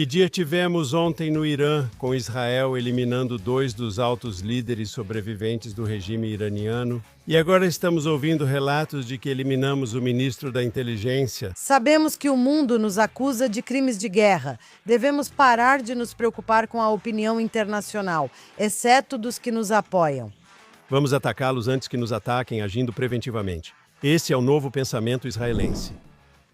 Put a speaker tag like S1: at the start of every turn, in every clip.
S1: Que dia tivemos ontem no Irã, com Israel eliminando 2 dos altos líderes sobreviventes do regime iraniano? E agora estamos ouvindo relatos de que eliminamos o ministro da Inteligência.
S2: Sabemos que o mundo nos acusa de crimes de guerra. Devemos parar de nos preocupar com a opinião internacional, exceto dos que nos apoiam.
S1: Vamos atacá-los antes que nos ataquem, agindo preventivamente. Esse é o novo pensamento israelense.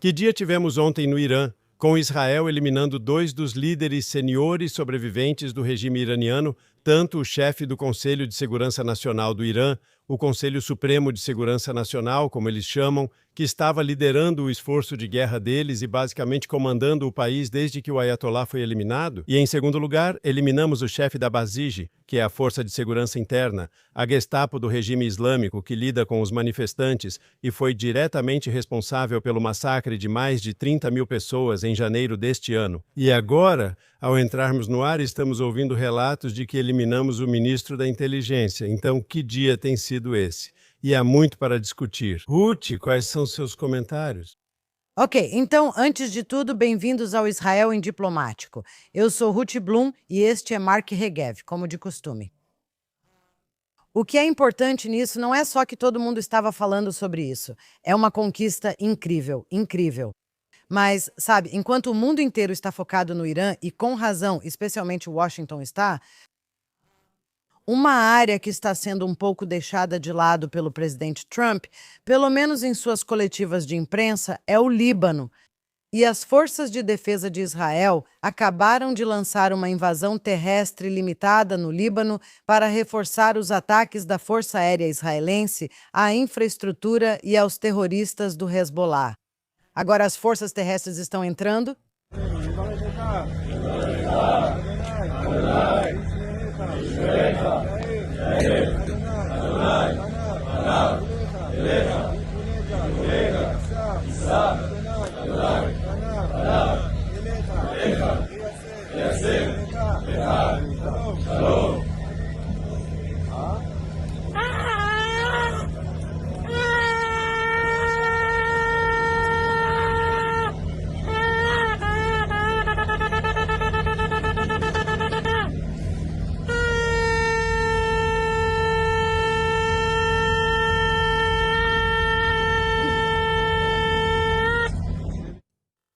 S1: Que dia tivemos ontem no Irã, com Israel eliminando 2 dos líderes seniores sobreviventes do regime iraniano, tanto o chefe do Conselho de Segurança Nacional do Irã, o Conselho Supremo de Segurança Nacional, como eles chamam, que estava liderando o esforço de guerra deles e basicamente comandando o país desde que o Ayatollah foi eliminado. E, em segundo lugar, eliminamos o chefe da Basij, que é a Força de Segurança Interna, a Gestapo do regime islâmico que lida com os manifestantes e foi diretamente responsável pelo massacre de mais de 30 mil pessoas em janeiro deste ano. E agora, ao entrarmos no ar, estamos ouvindo relatos de que eliminamos o ministro da Inteligência. Então, que dia tem sido esse? E há muito para discutir. Ruth, quais são seus comentários?
S2: Ok, então, antes de tudo, bem-vindos ao Israel em Diplomático. Eu sou Ruth Blum e este é Mark Regev, como de costume. O que é importante nisso não é só que todo mundo estava falando sobre isso. É uma conquista incrível, incrível. Mas, sabe, enquanto o mundo inteiro está focado no Irã, e com razão, especialmente Washington está, uma área que está sendo um pouco deixada de lado pelo presidente Trump, pelo menos em suas coletivas de imprensa, é o Líbano. E as forças de defesa de Israel acabaram de lançar uma invasão terrestre limitada no Líbano para reforçar os ataques da Força Aérea Israelense à infraestrutura e aos terroristas do Hezbollah. Agora as forças terrestres estão entrando?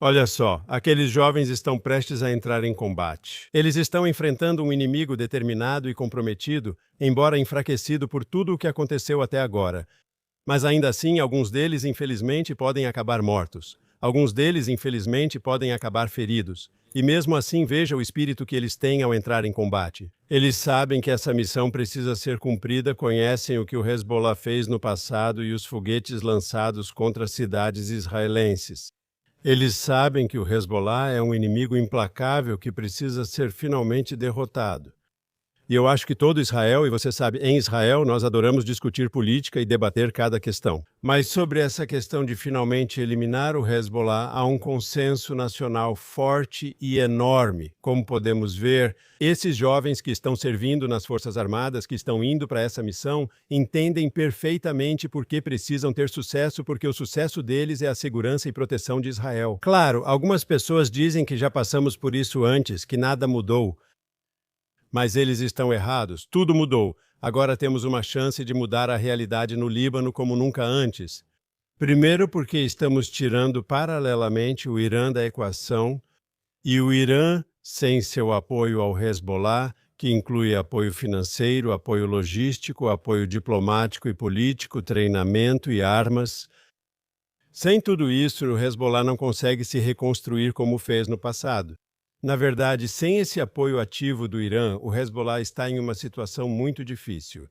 S1: Olha só, aqueles jovens estão prestes a entrar em combate. Eles estão enfrentando um inimigo determinado e comprometido, embora enfraquecido por tudo o que aconteceu até agora. Mas ainda assim, alguns deles, infelizmente, podem acabar mortos. Alguns deles, infelizmente, podem acabar feridos. E mesmo assim, veja o espírito que eles têm ao entrar em combate. Eles sabem que essa missão precisa ser cumprida, conhecem o que o Hezbollah fez no passado e os foguetes lançados contra cidades israelenses. Eles sabem que o Hezbollah é um inimigo implacável que precisa ser finalmente derrotado. E eu acho que todo Israel, e você sabe, em Israel nós adoramos discutir política e debater cada questão. Mas sobre essa questão de finalmente eliminar o Hezbollah, há um consenso nacional forte e enorme. Como podemos ver, esses jovens que estão servindo nas Forças Armadas, que estão indo para essa missão, entendem perfeitamente por que precisam ter sucesso, porque o sucesso deles é a segurança e proteção de Israel. Claro, algumas pessoas dizem que já passamos por isso antes, que nada mudou. Mas eles estão errados. Tudo mudou. Agora temos uma chance de mudar a realidade no Líbano como nunca antes. Primeiro porque estamos tirando paralelamente o Irã da equação e o Irã, sem seu apoio ao Hezbollah, que inclui apoio financeiro, apoio logístico, apoio diplomático e político, treinamento e armas. Sem tudo isso, o Hezbollah não consegue se reconstruir como fez no passado. Na verdade, sem esse apoio ativo do Irã, o Hezbollah está em uma situação muito difícil.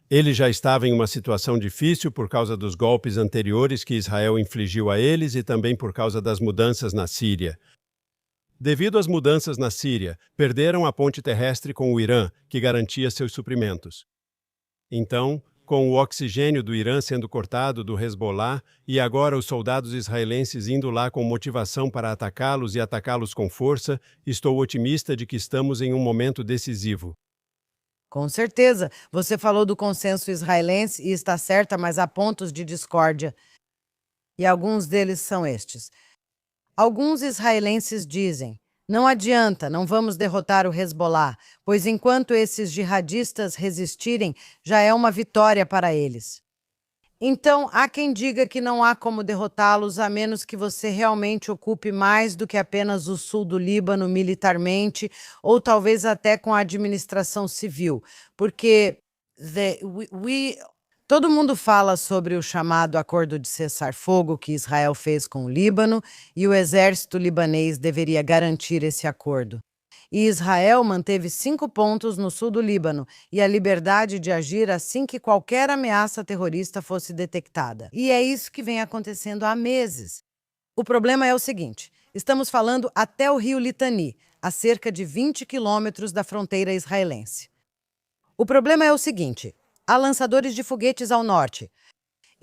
S1: Ele já estava em uma situação difícil por causa dos golpes anteriores que Israel infligiu a eles e também por causa das mudanças na Síria. Devido às mudanças na Síria, perderam a ponte terrestre com o Irã, que garantia seus suprimentos. Então, com o oxigênio do Irã sendo cortado do Hezbollah e agora os soldados israelenses indo lá com motivação para atacá-los e atacá-los com força, estou otimista de que estamos em um momento decisivo.
S2: Com certeza. Você falou do consenso israelense e está certa, mas há pontos de discórdia. E alguns deles são estes. Alguns israelenses dizem: Não adianta, não vamos derrotar o Hezbollah, pois enquanto esses jihadistas resistirem, já é uma vitória para eles. Então, há quem diga que não há como derrotá-los a menos que você realmente ocupe mais do que apenas o sul do Líbano militarmente, ou talvez até com a administração civil, porque todo mundo fala sobre o chamado acordo de cessar-fogo que Israel fez com o Líbano e o exército libanês deveria garantir esse acordo. E Israel manteve 5 pontos no sul do Líbano e a liberdade de agir assim que qualquer ameaça terrorista fosse detectada. E é isso que vem acontecendo há meses. O problema é o seguinte: estamos falando até o rio Litani, a cerca de 20 quilômetros da fronteira israelense. O problema é o seguinte: há lançadores de foguetes ao norte.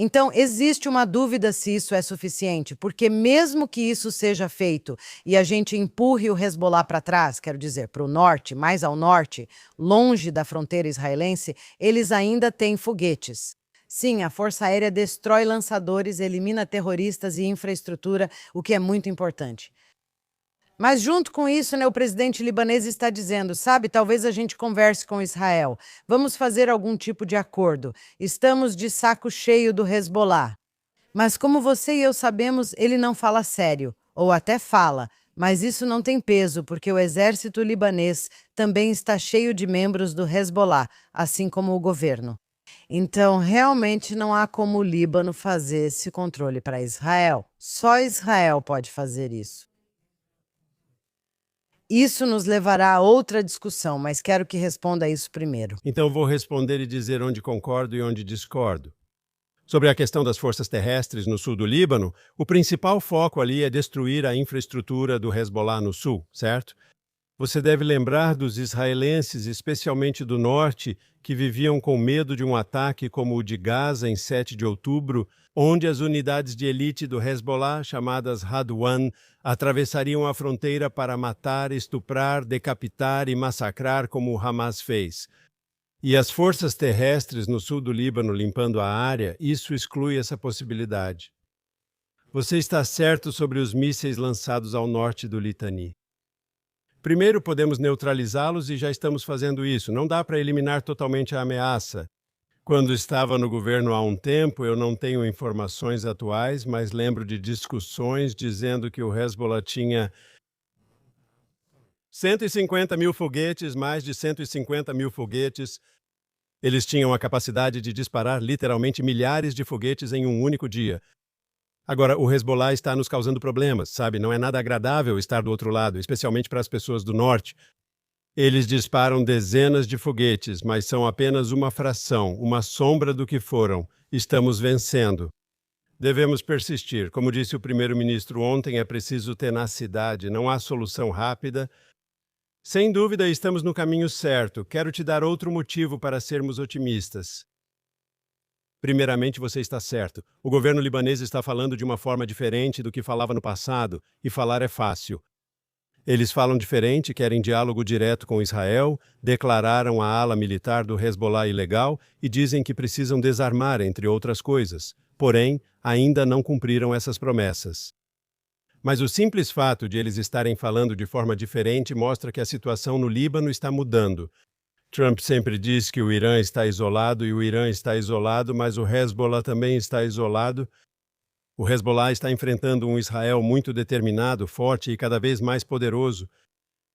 S2: Então, existe uma dúvida se isso é suficiente, porque mesmo que isso seja feito e a gente empurre o Hezbollah para trás, quero dizer, para o norte, mais ao norte, longe da fronteira israelense, eles ainda têm foguetes. Sim, a Força Aérea destrói lançadores, elimina terroristas e infraestrutura, o que é muito importante. Mas junto com isso, o presidente libanês está dizendo, sabe, talvez a gente converse com Israel. Vamos fazer algum tipo de acordo. Estamos de saco cheio do Hezbollah. Mas como você e eu sabemos, ele não fala sério, ou até fala, mas isso não tem peso, porque o exército libanês também está cheio de membros do Hezbollah, assim como o governo. Então, realmente não há como o Líbano fazer esse controle para Israel. Só Israel pode fazer isso. Isso nos levará a outra discussão, mas quero que responda isso primeiro.
S1: Então vou responder e dizer onde concordo e onde discordo. Sobre a questão das forças terrestres no sul do Líbano, o principal foco ali é destruir a infraestrutura do Hezbollah no sul, certo? Você deve lembrar dos israelenses, especialmente do norte, que viviam com medo de um ataque como o de Gaza em 7 de outubro, onde as unidades de elite do Hezbollah, chamadas Radwan, atravessariam a fronteira para matar, estuprar, decapitar e massacrar como o Hamas fez. E as forças terrestres no sul do Líbano limpando a área, isso exclui essa possibilidade. Você está certo sobre os mísseis lançados ao norte do Litani. Primeiro, podemos neutralizá-los e já estamos fazendo isso. Não dá para eliminar totalmente a ameaça. Quando estava no governo há um tempo, eu não tenho informações atuais, mas lembro de discussões dizendo que o Hezbollah tinha 150 mil foguetes, mais de 150 mil foguetes. Eles tinham a capacidade de disparar literalmente milhares de foguetes em um único dia. Agora, o Hezbollah está nos causando problemas, sabe? Não é nada agradável estar do outro lado, especialmente para as pessoas do norte. Eles disparam dezenas de foguetes, mas são apenas uma fração, uma sombra do que foram. Estamos vencendo. Devemos persistir. Como disse o primeiro-ministro ontem, é preciso tenacidade, não há solução rápida. Sem dúvida, estamos no caminho certo. Quero te dar outro motivo para sermos otimistas. Primeiramente, você está certo. O governo libanês está falando de uma forma diferente do que falava no passado, e falar é fácil. Eles falam diferente, querem diálogo direto com Israel, declararam a ala militar do Hezbollah ilegal e dizem que precisam desarmar, entre outras coisas. Porém, ainda não cumpriram essas promessas. Mas o simples fato de eles estarem falando de forma diferente mostra que a situação no Líbano está mudando. Trump sempre diz que o Irã está isolado e o Irã está isolado, mas o Hezbollah também está isolado. O Hezbollah está enfrentando um Israel muito determinado, forte e cada vez mais poderoso.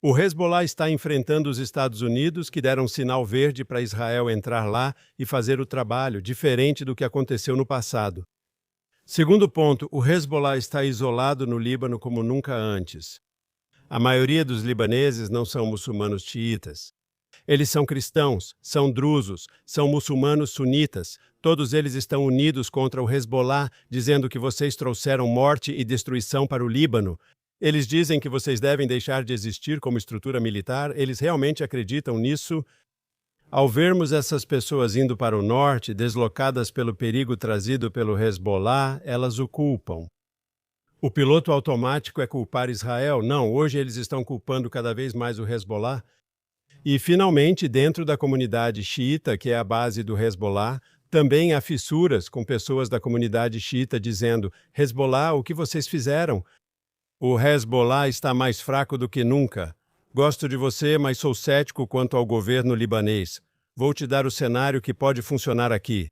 S1: O Hezbollah está enfrentando os Estados Unidos, que deram sinal verde para Israel entrar lá e fazer o trabalho, diferente do que aconteceu no passado. Segundo ponto, o Hezbollah está isolado no Líbano como nunca antes. A maioria dos libaneses não são muçulmanos xiitas. Eles são cristãos, são drusos, são muçulmanos sunitas. Todos eles estão unidos contra o Hezbollah, dizendo que vocês trouxeram morte e destruição para o Líbano. Eles dizem que vocês devem deixar de existir como estrutura militar. Eles realmente acreditam nisso? Ao vermos essas pessoas indo para o norte, deslocadas pelo perigo trazido pelo Hezbollah, elas o culpam. O piloto automático é culpar Israel? Não, hoje eles estão culpando cada vez mais o Hezbollah. E, finalmente, dentro da comunidade xiita, que é a base do Hezbollah, também há fissuras com pessoas da comunidade xiita dizendo: Hezbollah, o que vocês fizeram? O Hezbollah está mais fraco do que nunca. Gosto de você, mas sou cético quanto ao governo libanês. Vou te dar o cenário que pode funcionar aqui.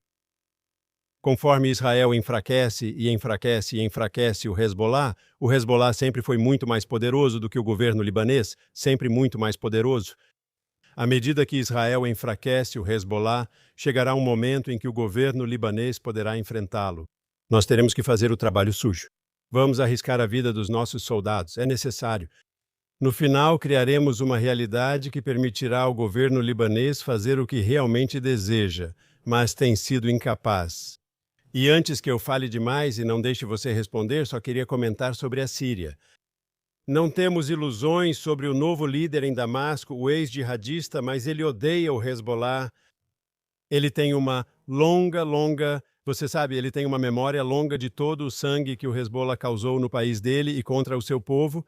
S1: Conforme Israel enfraquece e enfraquece e enfraquece o Hezbollah sempre foi muito mais poderoso do que o governo libanês, sempre muito mais poderoso. À medida que Israel enfraquece o Hezbollah, chegará um momento em que o governo libanês poderá enfrentá-lo. Nós teremos que fazer o trabalho sujo. Vamos arriscar a vida dos nossos soldados, é necessário. No final, criaremos uma realidade que permitirá ao governo libanês fazer o que realmente deseja, mas tem sido incapaz. E antes que eu fale demais e não deixe você responder, só queria comentar sobre a Síria. Não temos ilusões sobre o novo líder em Damasco, o ex-jihadista, mas ele odeia o Hezbollah. Ele tem uma você sabe, ele tem uma memória longa de todo o sangue que o Hezbollah causou no país dele e contra o seu povo.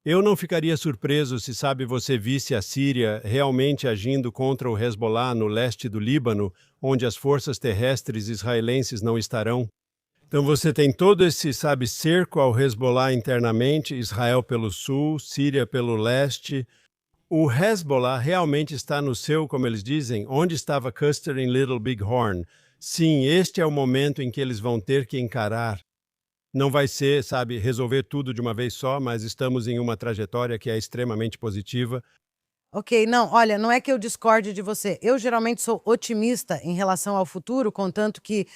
S1: Eu não ficaria surpreso se, você visse a Síria realmente agindo contra o Hezbollah no leste do Líbano, onde as forças terrestres israelenses não estarão. Então você tem todo esse, cerco ao Hezbollah internamente, Israel pelo sul, Síria pelo leste. O Hezbollah realmente está no seu, como eles dizem, onde estava Custer em Little Big Horn. Sim, este é o momento em que eles vão ter que encarar. Não vai ser, resolver tudo de uma vez só, mas estamos em uma trajetória que é extremamente positiva.
S2: Ok, não, olha, não é que eu discorde de você. Eu geralmente sou otimista em relação ao futuro, contanto que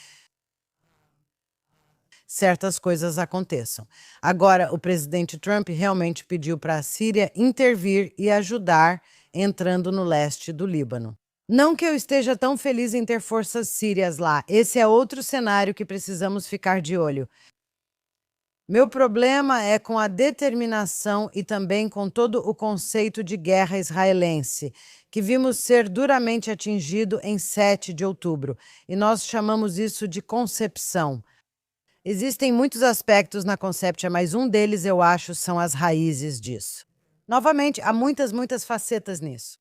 S2: certas coisas aconteçam. Agora, o presidente Trump realmente pediu para a Síria intervir e ajudar entrando no leste do Líbano. Não que eu esteja tão feliz em ter forças sírias lá. Esse é outro cenário que precisamos ficar de olho. Meu problema é com a determinação e também com todo o conceito de guerra israelense, que vimos ser duramente atingido em 7 de outubro, e nós chamamos isso de concepção. Existem muitos aspectos na Conceptia, mas um deles, eu acho, são as raízes disso. Novamente, há muitas facetas nisso.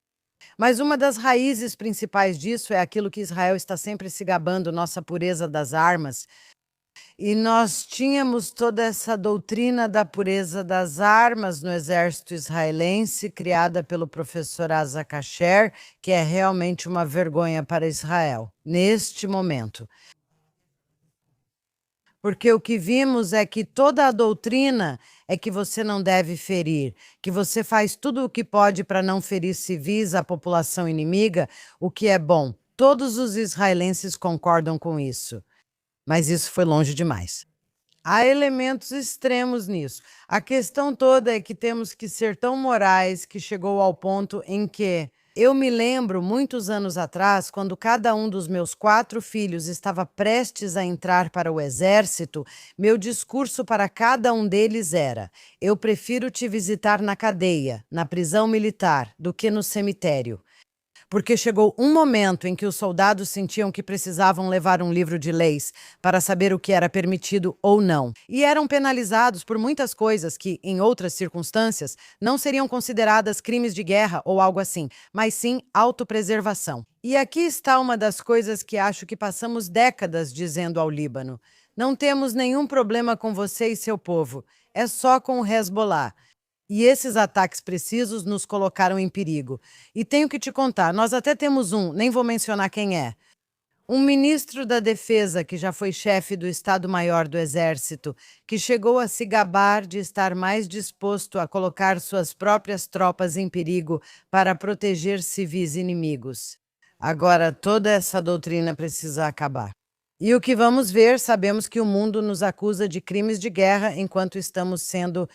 S2: Mas uma das raízes principais disso é aquilo que Israel está sempre se gabando, nossa pureza das armas. E nós tínhamos toda essa doutrina da pureza das armas no exército israelense, criada pelo professor Asa Kasher, que é realmente uma vergonha para Israel, neste momento. Porque o que vimos é que toda a doutrina é que você não deve ferir, que você faz tudo o que pode para não ferir civis, a população inimiga, o que é bom. Todos os israelenses concordam com isso. Mas isso foi longe demais. Há elementos extremos nisso. A questão toda é que temos que ser tão morais que chegou ao ponto em que eu me lembro, muitos anos atrás, quando cada um dos meus 4 filhos estava prestes a entrar para o exército, meu discurso para cada um deles era: eu prefiro te visitar na cadeia, na prisão militar, do que no cemitério. Porque chegou um momento em que os soldados sentiam que precisavam levar um livro de leis para saber o que era permitido ou não. E eram penalizados por muitas coisas que, em outras circunstâncias, não seriam consideradas crimes de guerra ou algo assim, mas sim autopreservação. E aqui está uma das coisas que acho que passamos décadas dizendo ao Líbano: não temos nenhum problema com você e seu povo, é só com o Hezbollah. E esses ataques precisos nos colocaram em perigo. E tenho que te contar, nós até temos nem vou mencionar quem é. Um ministro da Defesa, que já foi chefe do Estado-Maior do Exército, que chegou a se gabar de estar mais disposto a colocar suas próprias tropas em perigo para proteger civis inimigos. Agora, toda essa doutrina precisa acabar. E o que vamos ver, sabemos que o mundo nos acusa de crimes de guerra enquanto estamos sendo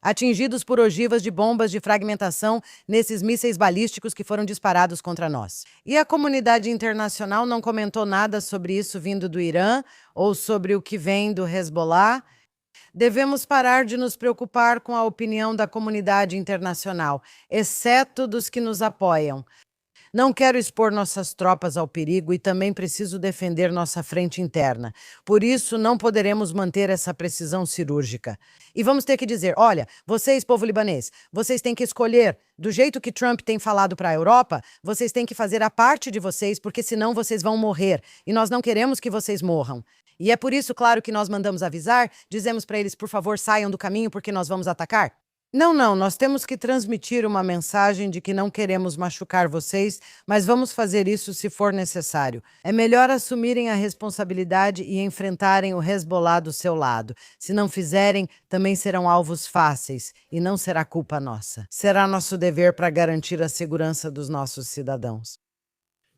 S2: atingidos por ogivas de bombas de fragmentação nesses mísseis balísticos que foram disparados contra nós. E a comunidade internacional não comentou nada sobre isso vindo do Irã ou sobre o que vem do Hezbollah. Devemos parar de nos preocupar com a opinião da comunidade internacional, exceto dos que nos apoiam. Não quero expor nossas tropas ao perigo e também preciso defender nossa frente interna. Por isso, não poderemos manter essa precisão cirúrgica. E vamos ter que dizer, olha, vocês, povo libanês, vocês têm que escolher, do jeito que Trump tem falado para a Europa, vocês têm que fazer a parte de vocês, porque senão vocês vão morrer. E nós não queremos que vocês morram. E é por isso, claro, que nós mandamos avisar, dizemos para eles, por favor, saiam do caminho porque nós vamos atacar. Não, nós temos que transmitir uma mensagem de que não queremos machucar vocês, mas vamos fazer isso se for necessário. É melhor assumirem a responsabilidade e enfrentarem o Hezbollah do seu lado. Se não fizerem, também serão alvos fáceis e não será culpa nossa. Será nosso dever para garantir a segurança dos nossos cidadãos.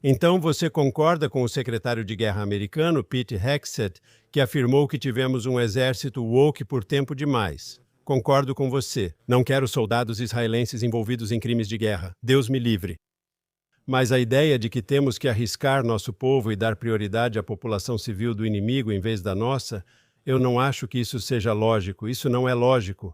S1: Então você concorda com o secretário de guerra americano, Pete Hegseth, que afirmou que tivemos um exército woke por tempo demais? Concordo com você. Não quero soldados israelenses envolvidos em crimes de guerra. Deus me livre. Mas a ideia de que temos que arriscar nosso povo e dar prioridade à população civil do inimigo em vez da nossa, eu não acho que isso seja lógico. Isso não é lógico.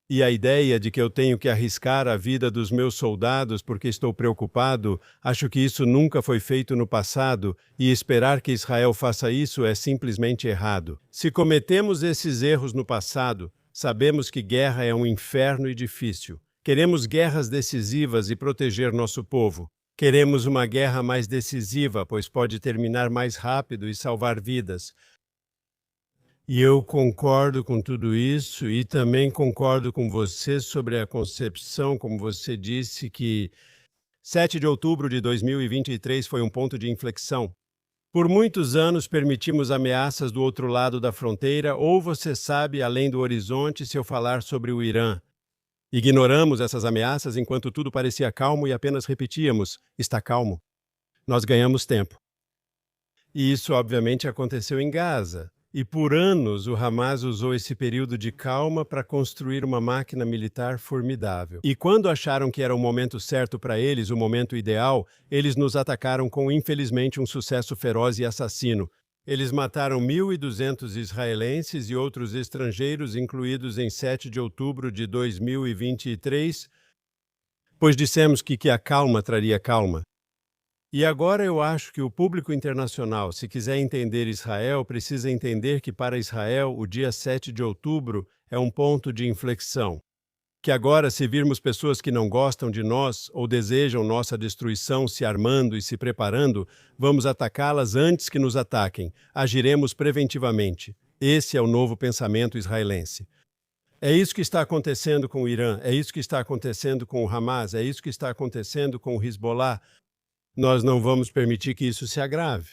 S1: E a ideia de que eu tenho que arriscar a vida dos meus soldados porque estou preocupado, acho que isso nunca foi feito no passado e esperar que Israel faça isso é simplesmente errado. Se cometemos esses erros no passado, sabemos que guerra é um inferno e difícil. Queremos guerras decisivas e proteger nosso povo. Queremos uma guerra mais decisiva, pois pode terminar mais rápido e salvar vidas. E eu concordo com tudo isso e também concordo com você sobre a concepção, como você disse, que 7 de outubro de 2023 foi um ponto de inflexão. Por muitos anos permitimos ameaças do outro lado da fronteira, ou você sabe, além do horizonte, se eu falar sobre o Irã. Ignoramos essas ameaças enquanto tudo parecia calmo e apenas repetíamos, está calmo. Nós ganhamos tempo. E isso obviamente aconteceu em Gaza. E por anos o Hamas usou esse período de calma para construir uma máquina militar formidável. E quando acharam que era o momento certo para eles, o momento ideal, eles nos atacaram com, infelizmente, um sucesso feroz e assassino. Eles mataram 1.200 israelenses e outros estrangeiros, incluídos em 7 de outubro de 2023, pois dissemos que a calma traria calma. E agora eu acho que o público internacional, se quiser entender Israel, precisa entender que para Israel o dia 7 de outubro é um ponto de inflexão. Que agora, se virmos pessoas que não gostam de nós ou desejam nossa destruição se armando e se preparando, vamos atacá-las antes que nos ataquem. Agiremos preventivamente. Esse é o novo pensamento israelense. É isso que está acontecendo com o Irã, é isso que está acontecendo com o Hamas, é isso que está acontecendo com o Hezbollah. Nós não vamos permitir que isso se agrave.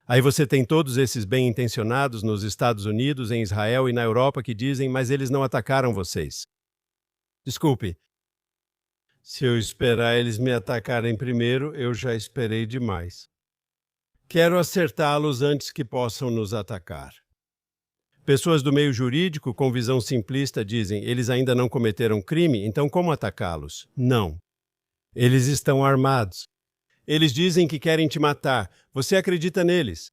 S1: Aí você tem todos esses bem-intencionados nos Estados Unidos, em Israel e na Europa que dizem, mas eles não atacaram vocês. Desculpe. Se eu esperar eles me atacarem primeiro, eu já esperei demais. Quero acertá-los antes que possam nos atacar. Pessoas do meio jurídico, com visão simplista, dizem, eles ainda não cometeram crime, então como atacá-los? Não. Eles estão armados. Eles dizem que querem te matar. Você acredita neles?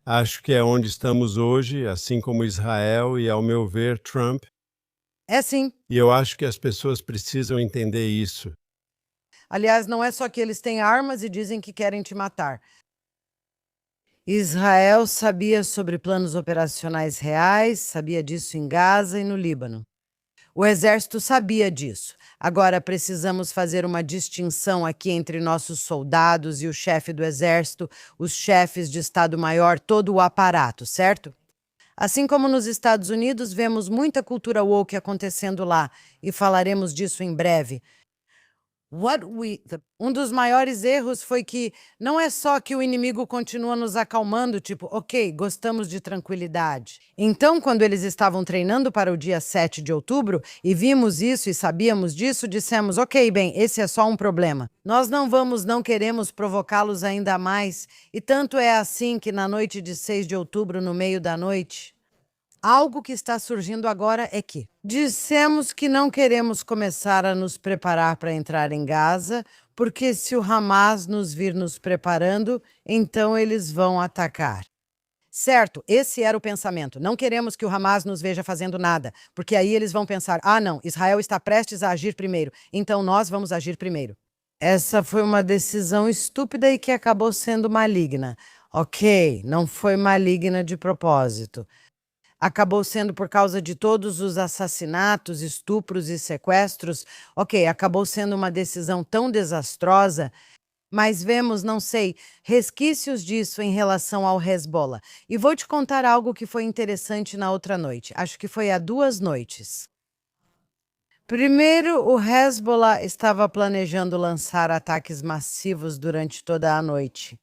S1: Acho que é onde estamos hoje, assim como Israel e, ao meu ver, Trump.
S2: É sim.
S1: E eu acho que as pessoas precisam entender isso.
S2: Aliás, não é só que eles têm armas e dizem que querem te matar. Israel sabia sobre planos operacionais reais, sabia disso em Gaza e no Líbano. O exército sabia disso. Agora precisamos fazer uma distinção aqui entre nossos soldados e o chefe do exército, os chefes de Estado-Maior, todo o aparato, certo? Assim como nos Estados Unidos, vemos muita cultura woke acontecendo lá, e falaremos disso em breve. Um dos maiores erros foi que não é só que o inimigo continua nos acalmando, tipo, ok, gostamos de tranquilidade. Então, quando eles estavam treinando para o dia 7 de outubro e vimos isso e sabíamos disso, dissemos, ok, bem, esse é só um problema. Nós não queremos provocá-los ainda mais. E tanto é assim que na noite de 6 de outubro, no meio da noite, algo que está surgindo agora é que dissemos que não queremos começar a nos preparar para entrar em Gaza, porque se o Hamas nos vir nos preparando, então eles vão atacar. Certo, esse era o pensamento. Não queremos que o Hamas nos veja fazendo nada, porque aí eles vão pensar, não, Israel está prestes a agir primeiro, então nós vamos agir primeiro. Essa foi uma decisão estúpida e que acabou sendo maligna. Ok, não foi maligna de propósito. Acabou sendo por causa de todos os assassinatos, estupros e sequestros. Ok, acabou sendo uma decisão tão desastrosa, mas vemos, não sei, resquícios disso em relação ao Hezbollah. E vou te contar algo que foi interessante na outra noite. Acho que foi há 2 noites. Primeiro, o Hezbollah estava planejando lançar ataques massivos durante toda a noite.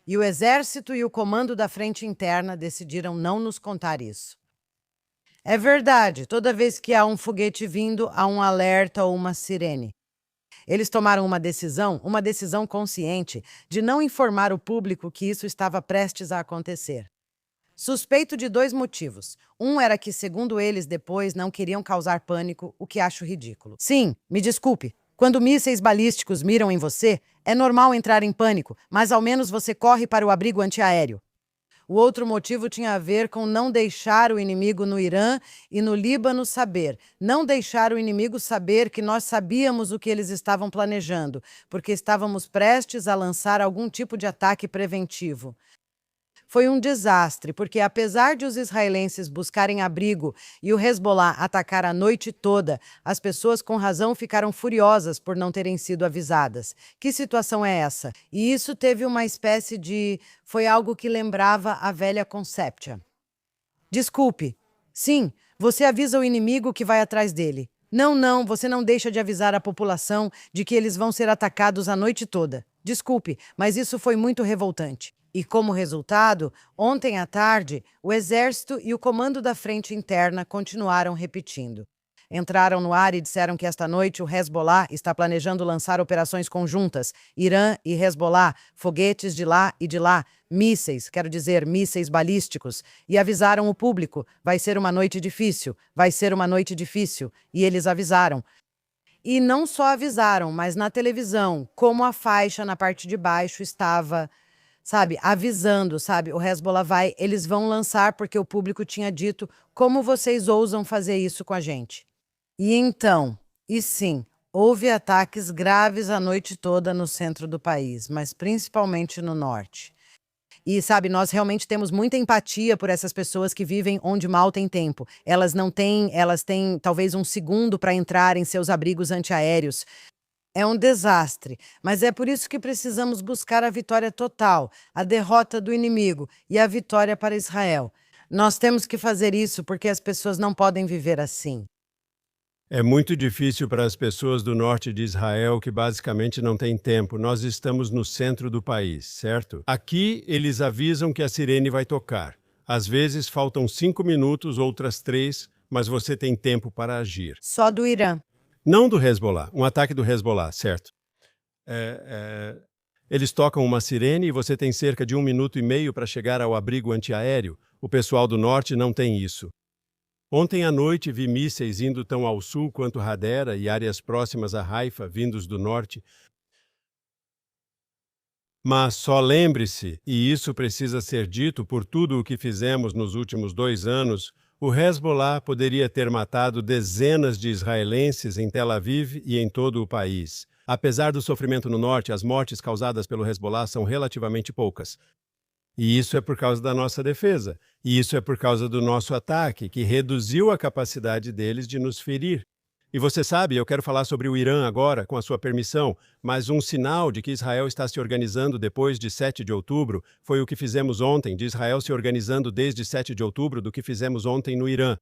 S2: E o exército e o comando da frente interna decidiram não nos contar isso. É verdade, toda vez que há um foguete vindo, há um alerta ou uma sirene. Eles tomaram uma decisão consciente, de não informar o público que isso estava prestes a acontecer. Suspeito de 2 motivos. Um era que, segundo eles, depois não queriam causar pânico, o que acho ridículo. Sim, me desculpe. Quando mísseis balísticos miram em você, é normal entrar em pânico, mas ao menos você corre para o abrigo antiaéreo. O outro motivo tinha a ver com não deixar o inimigo no Irã e no Líbano saber. Não deixar o inimigo saber que nós sabíamos o que eles estavam planejando, porque estávamos prestes a lançar algum tipo de ataque preventivo. Foi um desastre, porque apesar de os israelenses buscarem abrigo e o Hezbollah atacar a noite toda, as pessoas com razão ficaram furiosas por não terem sido avisadas. Que situação é essa? E isso teve uma espécie de... foi algo que lembrava a velha Conceptia. Desculpe. Sim, você avisa o inimigo que vai atrás dele. Não, você não deixa de avisar a população de que eles vão ser atacados a noite toda. Desculpe, mas isso foi muito revoltante. E como resultado, ontem à tarde, o Exército e o Comando da Frente Interna continuaram repetindo. Entraram no ar e disseram que esta noite o Hezbollah está planejando lançar operações conjuntas, Irã e Hezbollah, foguetes de lá e de lá, mísseis, quero dizer, mísseis balísticos, e avisaram o público, vai ser uma noite difícil, vai ser uma noite difícil, e eles avisaram. E não só avisaram, mas na televisão, como a faixa na parte de baixo estava... avisando, o Hezbollah eles vão lançar porque o público tinha dito, como vocês ousam fazer isso com a gente? E então, e sim, houve ataques graves a noite toda no centro do país, mas principalmente no norte. E, nós realmente temos muita empatia por essas pessoas que vivem onde mal tem tempo. Elas têm talvez um segundo para entrar em seus abrigos antiaéreos. É um desastre, mas é por isso que precisamos buscar a vitória total, a derrota do inimigo e a vitória para Israel. Nós temos que fazer isso porque as pessoas não podem viver assim.
S1: É muito difícil para as pessoas do norte de Israel que basicamente não têm tempo. Nós estamos no centro do país, certo? Aqui eles avisam que a sirene vai tocar. Às vezes faltam 5 minutos, outras 3, mas você tem tempo para agir.
S2: Só do Irã.
S1: Não do Hezbollah, um ataque do Hezbollah, certo? Eles tocam uma sirene e você tem cerca de 1 minuto e meio para chegar ao abrigo antiaéreo. O pessoal do norte não tem isso. Ontem à noite vi mísseis indo tão ao sul quanto Hadera e áreas próximas a Haifa, vindos do norte. Mas só lembre-se, e isso precisa ser dito por tudo o que fizemos nos últimos 2 anos, o Hezbollah poderia ter matado dezenas de israelenses em Tel Aviv e em todo o país. Apesar do sofrimento no norte, as mortes causadas pelo Hezbollah são relativamente poucas. E isso é por causa da nossa defesa. E isso é por causa do nosso ataque, que reduziu a capacidade deles de nos ferir. E você sabe, eu quero falar sobre o Irã agora, com a sua permissão, mas um sinal de que Israel está se organizando depois de 7 de outubro foi o que fizemos ontem, de Israel se organizando desde 7 de outubro do que fizemos ontem no Irã.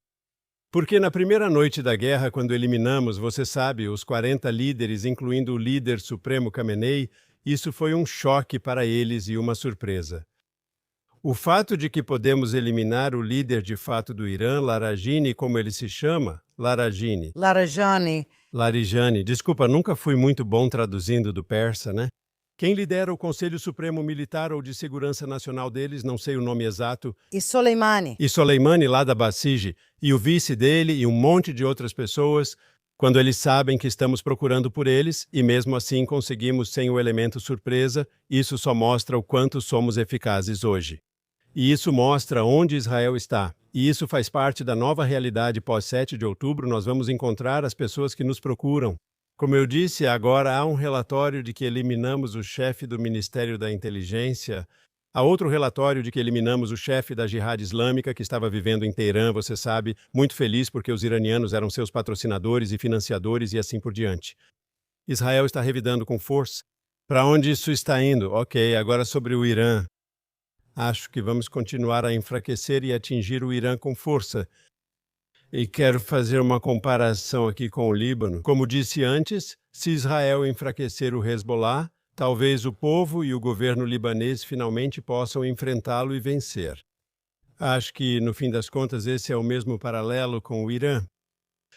S1: Porque na primeira noite da guerra, quando eliminamos, você sabe, os 40 líderes, incluindo o líder supremo Khamenei, isso foi um choque para eles e uma surpresa. O fato de que podemos eliminar o líder de fato do Irã, Larijani, como ele se chama? Larijani, desculpa, nunca fui muito bom traduzindo do persa, né? Quem lidera o Conselho Supremo Militar ou de Segurança Nacional deles, não sei o nome exato.
S2: E Soleimani,
S1: lá da Basij, e o vice dele e um monte de outras pessoas, quando eles sabem que estamos procurando por eles, e mesmo assim conseguimos sem o elemento surpresa, isso só mostra o quanto somos eficazes hoje. E isso mostra onde Israel está. E isso faz parte da nova realidade pós-7 de outubro, nós vamos encontrar as pessoas que nos procuram. Como eu disse, agora há um relatório de que eliminamos o chefe do Ministério da Inteligência. Há outro relatório de que eliminamos o chefe da Jihad Islâmica, que estava vivendo em Teherã, você sabe, muito feliz porque os iranianos eram seus patrocinadores e financiadores e assim por diante. Israel está revidando com força. Para onde isso está indo? Ok, agora sobre o Irã. Acho que vamos continuar a enfraquecer e atingir o Irã com força. E quero fazer uma comparação aqui com o Líbano. Como disse antes, se Israel enfraquecer o Hezbollah, talvez o povo e o governo libanês finalmente possam enfrentá-lo e vencer. Acho que, no fim das contas, esse é o mesmo paralelo com o Irã.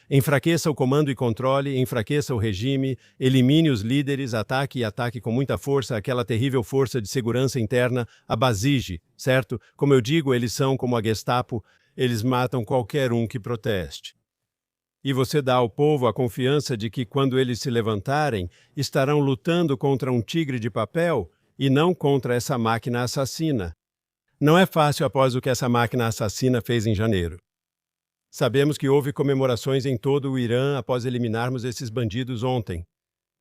S1: Enfraqueça o comando e controle, enfraqueça o regime, elimine os líderes, ataque e ataque com muita força aquela terrível força de segurança interna, a Basij, certo? Como eu digo, eles são como a Gestapo, eles matam qualquer um que proteste. E você dá ao povo a confiança de que, quando eles se levantarem, estarão lutando contra um tigre de papel e não contra essa máquina assassina. Não é fácil após o que essa máquina assassina fez em janeiro. Sabemos que houve comemorações em todo o Irã após eliminarmos esses bandidos ontem.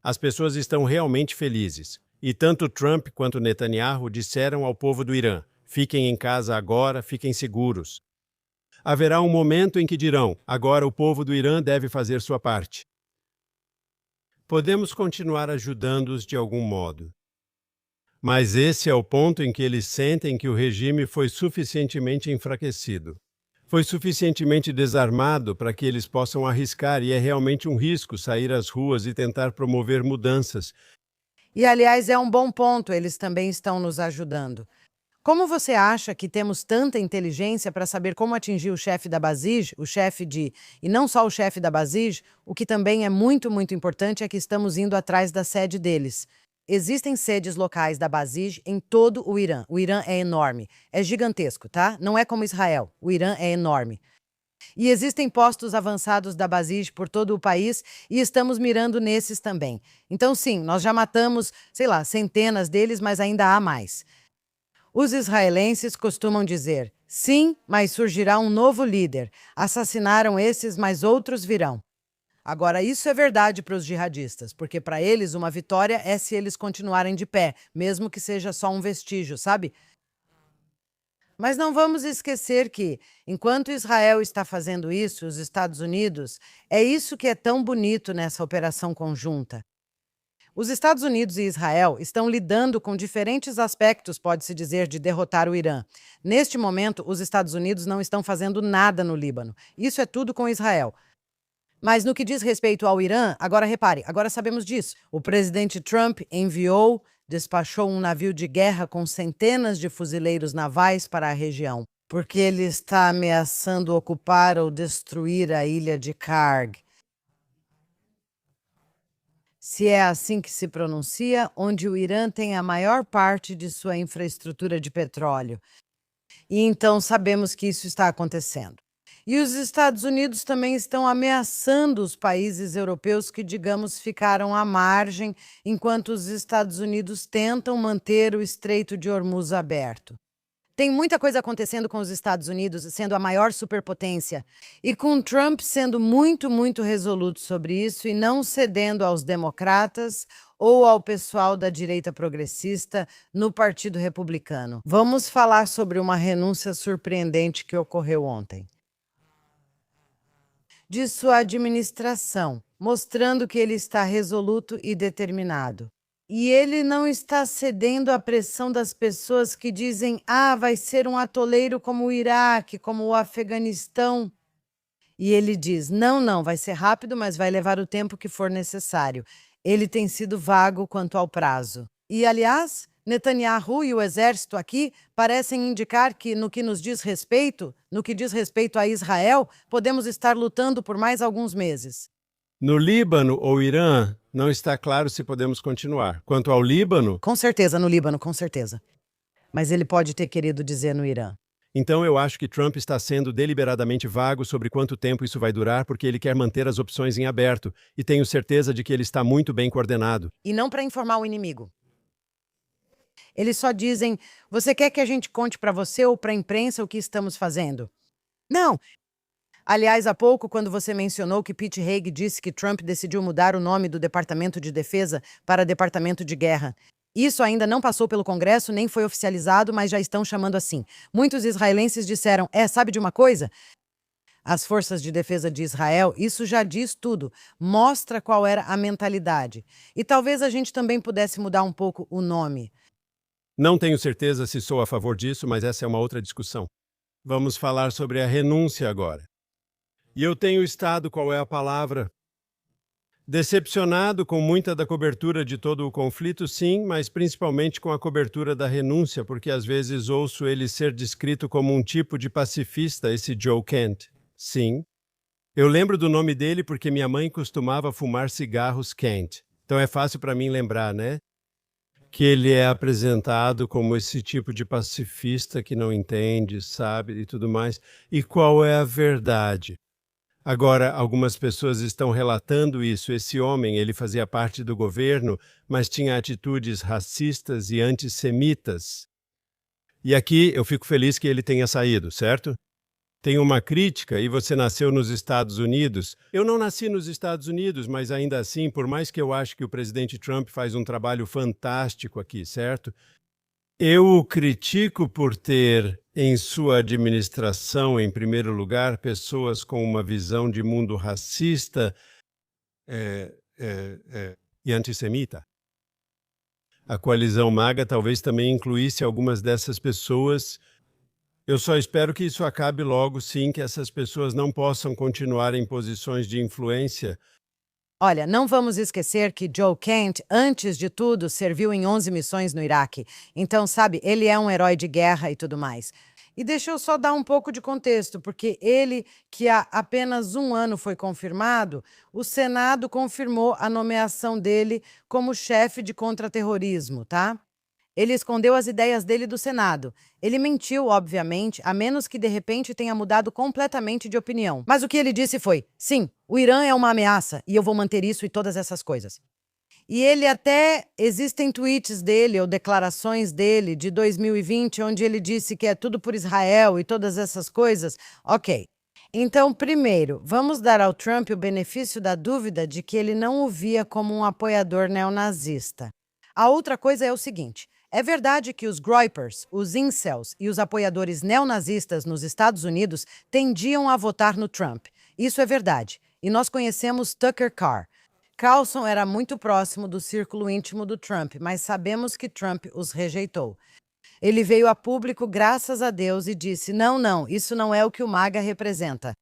S1: As pessoas estão realmente felizes. E tanto Trump quanto Netanyahu disseram ao povo do Irã: fiquem em casa agora, fiquem seguros. Haverá um momento em que dirão: agora o povo do Irã deve fazer sua parte. Podemos continuar ajudando-os de algum modo. Mas esse é o ponto em que eles sentem que o regime foi suficientemente enfraquecido. Foi suficientemente desarmado para que eles possam arriscar, e é realmente um risco sair às ruas e tentar promover mudanças.
S2: E, aliás, é um bom ponto, eles também estão nos ajudando. Como você acha que temos tanta inteligência para saber como atingir o chefe da Basij, o chefe de... E não só o chefe da Basij, o que também é muito, muito importante é que estamos indo atrás da sede deles. Existem sedes locais da Basij em todo o Irã. O Irã é enorme, é gigantesco, tá? Não é como Israel, o Irã é enorme. E existem postos avançados da Basij por todo o país e estamos mirando nesses também. Então, sim, nós já matamos, centenas deles, mas ainda há mais. Os israelenses costumam dizer, sim, mas surgirá um novo líder. Assassinaram esses, mas outros virão. Agora, isso é verdade para os jihadistas, porque para eles uma vitória é se eles continuarem de pé, mesmo que seja só um vestígio, sabe? Mas não vamos esquecer que, enquanto Israel está fazendo isso, os Estados Unidos, é isso que é tão bonito nessa operação conjunta. Os Estados Unidos e Israel estão lidando com diferentes aspectos, pode-se dizer, de derrotar o Irã. Neste momento, os Estados Unidos não estão fazendo nada no Líbano. Isso é tudo com Israel. Mas no que diz respeito ao Irã, agora repare, agora sabemos disso. O presidente Trump despachou um navio de guerra com centenas de fuzileiros navais para a região, porque ele está ameaçando ocupar ou destruir a ilha de Karg. Se é assim que se pronuncia, onde o Irã tem a maior parte de sua infraestrutura de petróleo. E então sabemos que isso está acontecendo. E os Estados Unidos também estão ameaçando os países europeus que, digamos, ficaram à margem, enquanto os Estados Unidos tentam manter o Estreito de Hormuz aberto. Tem muita coisa acontecendo com os Estados Unidos sendo a maior superpotência, e com Trump sendo muito, muito resoluto sobre isso e não cedendo aos democratas ou ao pessoal da direita progressista no Partido Republicano. Vamos falar sobre uma renúncia surpreendente que ocorreu ontem. De sua administração, mostrando que ele está resoluto e determinado. E ele não está cedendo à pressão das pessoas que dizem: vai ser um atoleiro como o Iraque, como o Afeganistão. E ele diz: não, vai ser rápido, mas vai levar o tempo que for necessário. Ele tem sido vago quanto ao prazo. E, aliás, Netanyahu e o exército aqui parecem indicar que, no que diz respeito a Israel, podemos estar lutando por mais alguns meses.
S1: No Líbano ou Irã, não está claro se podemos continuar. Quanto ao Líbano...
S2: Com certeza, no Líbano, com certeza. Mas ele pode ter querido dizer no Irã.
S1: Então eu acho que Trump está sendo deliberadamente vago sobre quanto tempo isso vai durar, porque ele quer manter as opções em aberto, e tenho certeza de que ele está muito bem coordenado.
S2: E não para informar o inimigo. Eles só dizem: você quer que a gente conte para você ou para a imprensa o que estamos fazendo? Não! Aliás, há pouco, quando você mencionou que Pete Heige disse que Trump decidiu mudar o nome do Departamento de Defesa para Departamento de Guerra. Isso ainda não passou pelo Congresso, nem foi oficializado, mas já estão chamando assim. Muitos israelenses disseram: sabe de uma coisa? as forças de defesa de Israel, isso já diz tudo, mostra qual era a mentalidade. E talvez a gente também pudesse mudar um pouco o nome.
S1: Não tenho certeza se sou a favor disso, mas essa é uma outra discussão. Vamos falar sobre a renúncia agora. E eu tenho estado, qual é a palavra? Decepcionado com muita da cobertura de todo o conflito, sim, mas principalmente com a cobertura da renúncia, porque às vezes ouço ele ser descrito como um tipo de pacifista, esse Joe Kent. Sim. Eu lembro do nome dele porque minha mãe costumava fumar cigarros Kent. Então é fácil para mim lembrar, né? Que ele é apresentado como esse tipo de pacifista que não entende, sabe, e tudo mais. E qual é a verdade? Agora, algumas pessoas estão relatando isso. Esse homem, ele fazia parte do governo, mas tinha atitudes racistas e antissemitas. E aqui eu fico feliz que ele tenha saído, certo? Tem uma crítica, e você nasceu nos Estados Unidos. Eu não nasci nos Estados Unidos, mas ainda assim, por mais que eu ache que o presidente Trump faz um trabalho fantástico aqui, certo? Eu o critico por ter em sua administração, em primeiro lugar, pessoas com uma visão de mundo racista e antissemita. A coalizão MAGA talvez também incluísse algumas dessas pessoas. Eu só espero que isso acabe logo, sim, que essas pessoas não possam continuar em posições de influência.
S2: Olha, não vamos esquecer que Joe Kent, antes de tudo, serviu em 11 missões no Iraque. Então, sabe, ele é um herói de guerra e tudo mais. E deixa eu só dar um pouco de contexto, porque ele, que há apenas um ano foi confirmado, o Senado confirmou a nomeação dele como chefe de contra-terrorismo, tá? Ele escondeu as ideias dele do Senado. Ele mentiu, obviamente, a menos que de repente tenha mudado completamente de opinião. Mas o que ele disse foi: sim, o Irã é uma ameaça e eu vou manter isso e todas essas coisas. E ele até, existem tweets dele ou declarações dele de 2020, onde ele disse que é tudo por Israel e todas essas coisas. Ok. Então, primeiro, vamos dar ao Trump o benefício da dúvida de que ele não o via como um apoiador neonazista. A outra coisa é o seguinte: é verdade que os groypers, os incels e os apoiadores neonazistas nos Estados Unidos tendiam a votar no Trump. Isso é verdade. E nós conhecemos Tucker Carlson. Carlson era muito próximo do círculo íntimo do Trump, mas sabemos que Trump os rejeitou. Ele veio a público, graças a Deus, e disse: não, não, isso não é o que o MAGA representa.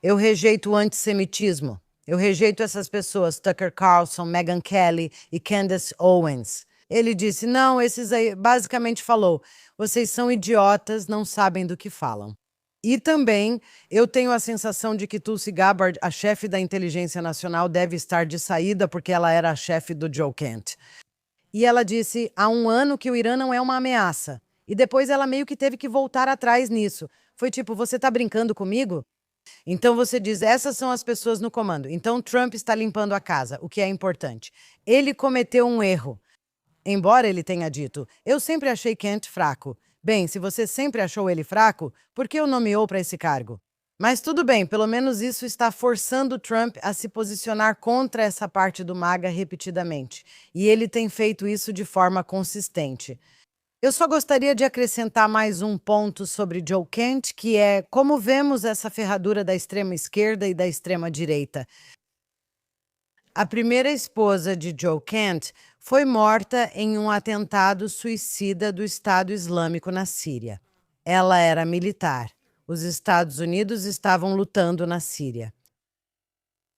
S2: Eu rejeito o antissemitismo. Eu rejeito essas pessoas, Tucker Carlson, Megyn Kelly e Candace Owens. Ele disse: não, esses aí, basicamente falou, vocês são idiotas, não sabem do que falam. E também eu tenho a sensação de que Tulsi Gabbard, a chefe da Inteligência Nacional, deve estar de saída porque ela era a chefe do Joe Kent. E ela disse há um ano que o Irã não é uma ameaça. E depois ela meio que teve que voltar atrás nisso. Foi tipo: você tá brincando comigo? Então você diz: essas são as pessoas no comando. Então Trump está limpando a casa, o que é importante. Ele cometeu um erro. Embora ele tenha dito: eu sempre achei Kent fraco. Bem, se você sempre achou ele fraco, por que o nomeou para esse cargo? Mas tudo bem, pelo menos isso está forçando Trump a se posicionar contra essa parte do MAGA repetidamente. E ele tem feito isso de forma consistente. Eu só gostaria de acrescentar mais um ponto sobre Joe Kent, que é como vemos essa ferradura da extrema esquerda e da extrema direita. A primeira esposa de Joe Kent foi morta em um atentado suicida do Estado Islâmico na Síria. Ela era militar. Os Estados Unidos estavam lutando na Síria.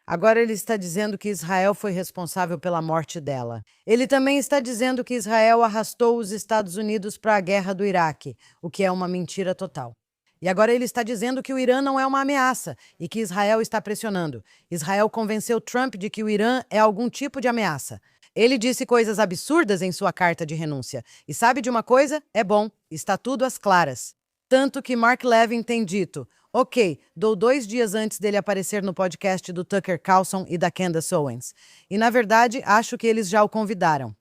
S2: Agora ele está dizendo que Israel foi responsável pela morte dela. Ele também está dizendo que Israel arrastou os Estados Unidos para a guerra do Iraque, o que é uma mentira total. E agora ele está dizendo que o Irã não é uma ameaça e que Israel está pressionando. Israel convenceu Trump de que o Irã é algum tipo de ameaça. Ele disse coisas absurdas em sua carta de renúncia. E sabe de uma coisa? É bom, está tudo às claras. Tanto que Mark Levin tem dito: ok, dou 2 dias antes dele aparecer no podcast do Tucker Carlson e da Candace Owens. E na verdade, acho que eles já o convidaram.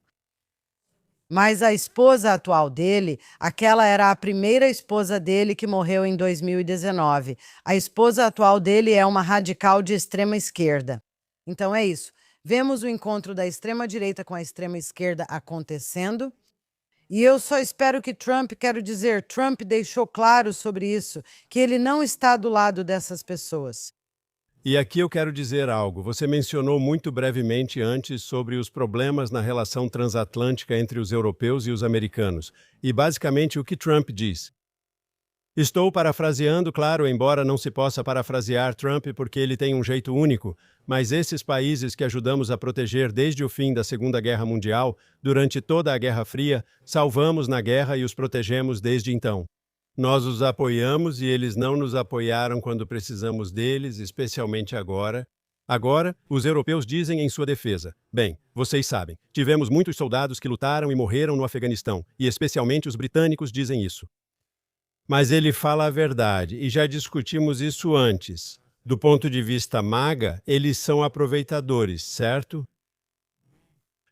S2: Mas a esposa atual dele, aquela era a primeira esposa dele que morreu em 2019. A esposa atual dele é uma radical de extrema esquerda. Então é isso. Vemos o encontro da extrema direita com a extrema esquerda acontecendo. E eu só espero que Trump deixou claro sobre isso, que ele não está do lado dessas pessoas.
S1: E aqui eu quero dizer algo. Você mencionou muito brevemente antes sobre os problemas na relação transatlântica entre os europeus e os americanos. E basicamente o que Trump diz. Estou parafraseando, claro, embora não se possa parafrasear Trump porque ele tem um jeito único, mas esses países que ajudamos a proteger desde o fim da Segunda Guerra Mundial, durante toda a Guerra Fria, salvamos na guerra e os protegemos desde então. Nós os apoiamos e eles não nos apoiaram quando precisamos deles, especialmente agora. Agora, os europeus dizem em sua defesa: bem, vocês sabem, tivemos muitos soldados que lutaram e morreram no Afeganistão, e especialmente os britânicos dizem isso. Mas ele fala a verdade, e já discutimos isso antes. Do ponto de vista MAGA, eles são aproveitadores, certo?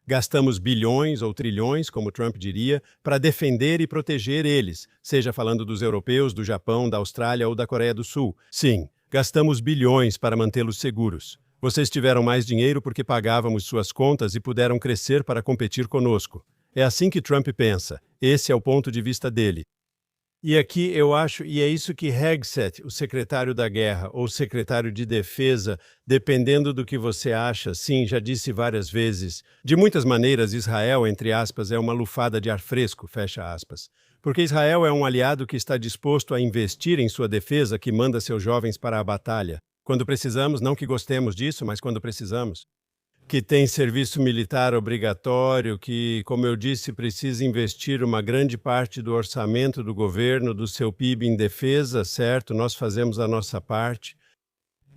S1: Gastamos bilhões ou trilhões, como Trump diria, para defender e proteger eles, seja falando dos europeus, do Japão, da Austrália ou da Coreia do Sul. Sim, gastamos bilhões para mantê-los seguros. Vocês tiveram mais dinheiro porque pagávamos suas contas e puderam crescer para competir conosco. É assim que Trump pensa. Esse é o ponto de vista dele. E aqui eu acho, e é isso que Hegseth, o secretário da guerra ou secretário de defesa, dependendo do que você acha, sim, já disse várias vezes, de muitas maneiras Israel, entre aspas, é uma lufada de ar fresco, fecha aspas. Porque Israel é um aliado que está disposto a investir em sua defesa, que manda seus jovens para a batalha. Quando precisamos, não que gostemos disso, mas quando precisamos. Que tem serviço militar obrigatório, que, como eu disse, precisa investir uma grande parte do orçamento do governo, do seu PIB em defesa, certo? Nós fazemos a nossa parte.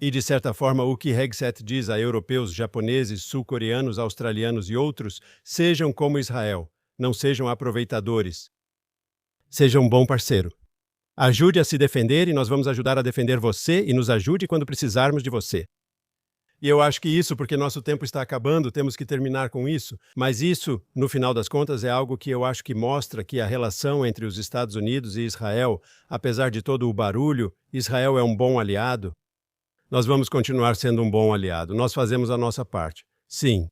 S1: E, de certa forma, o que Hegseth diz a europeus, japoneses, sul-coreanos, australianos e outros, sejam como Israel, não sejam aproveitadores. Sejam um bom parceiro. Ajude a se defender e nós vamos ajudar a defender você e nos ajude quando precisarmos de você. E eu acho que isso, porque nosso tempo está acabando, temos que terminar com isso. Mas isso, no final das contas, é algo que eu acho que mostra que a relação entre os Estados Unidos e Israel, apesar de todo o barulho, Israel é um bom aliado. Nós vamos continuar sendo um bom aliado. Nós fazemos a nossa parte. Sim.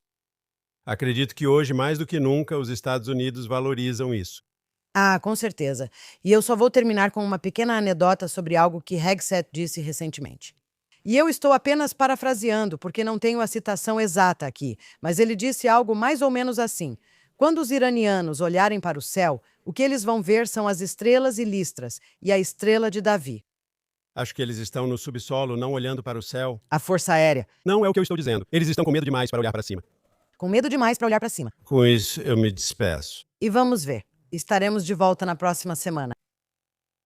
S1: Acredito que hoje, mais do que nunca, os Estados Unidos valorizam isso.
S2: Ah, com certeza. E eu só vou terminar com uma pequena anedota sobre algo que Hegseth disse recentemente. E eu estou apenas parafraseando, porque não tenho a citação exata aqui, mas ele disse algo mais ou menos assim: quando os iranianos olharem para o céu, o que eles vão ver são as estrelas e listras, e a estrela de Davi.
S1: Acho que eles estão no subsolo, não olhando para o céu.
S2: A Força Aérea.
S1: Não é o que eu estou dizendo. Eles estão com medo demais para olhar para cima.
S2: Com medo demais para olhar para cima.
S1: Com isso, eu me despeço.
S2: E vamos ver. Estaremos de volta na próxima semana.